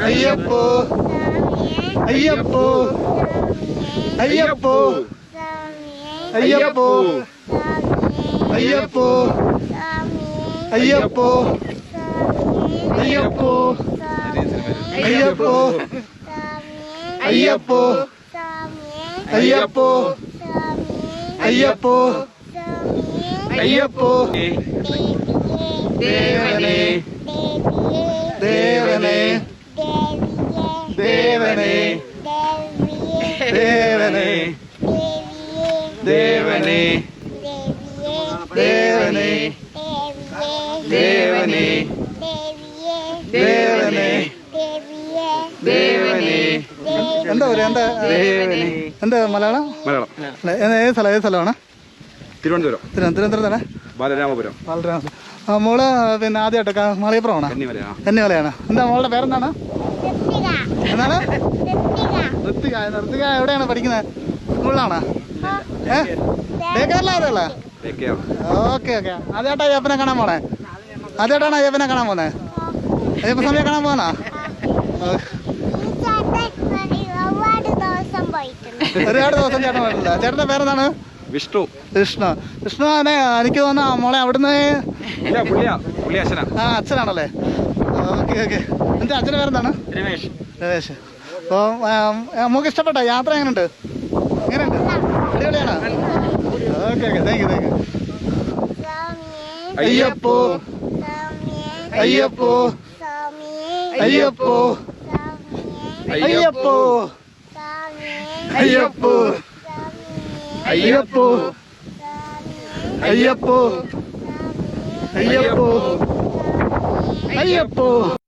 അയ്യപ്പോ അയ്യപ്പോ അയ്യപ്പോ അയ്യപ്പോ അയ്യപ്പോ അയ്യപ്പോ അയ്യപ്പോ അയ്യപ്പോ അയ്യപ്പോ അയ്യപ്പോ അയ്യപ്പോ അയ്യപ്പോ ദേവനേ ദേവനേ ദേവനേ ദേവനേ ദേവനേ ദേവനേ ദേവനേ ദേവനേ ദേവനേ എന്താ പറയാ എന്താ എന്താ മലയാളം ഏത് സ്ഥലമാണ്? തിരുവനന്തപുരത്താണ്. ബാലരാമപുരം. മോള് പിന്നെ ആദ്യമായിട്ടൊക്കെ മാളികപ്പുറമാണോ? കന്നിമലയാണ്. എന്താ മോളുടെ പേരെന്താണ്? എന്താണ്? ഋത്തിക. എവിടെയാണ് പഠിക്കുന്നത്? സ്കൂളിലാണോ? ഡേക്കാറിലാതെയുള്ള? Okay okay. ആദ്യമായിട്ടാണ് അയ്യപ്പനെ കാണാൻ പോണേ? ആദ്യമായിട്ടാണ് അയ്യപ്പനെ കാണാൻ പോന്നെ? അയ്യപ്പ സ്വാമിയെ കാണാൻ പോന്നാ? ഒരുപാട് ദിവസം ചേട്ടൻ പോയിട്ടില്ല. ചേട്ടന്റെ പേരെന്താണ്? വിഷ്ണു. വിഷ്ണു എനിക്ക് തോന്നാ മോളെ അവിടുന്ന് അച്ഛനാണല്ലേ? Okay okay. എന്റെ അച്ഛൻ്റെ പേരെന്താണ്? രമേശ്. അപ്പോൾ നമുക്ക് ഇഷ്ടപ്പെട്ട യാത്ര എങ്ങനെയുണ്ട്? അടിപൊളിയാണോ? Okay okay. Thank you. അയ്യപ്പോ അയ്യപ്പോ അയ്യപ്പോ അയ്യപ്പോ അയ്യപ്പോ അയ്യപ്പോ അയ്യപ്പോ അയ്യപ്പോ അയ്യപ്പോ.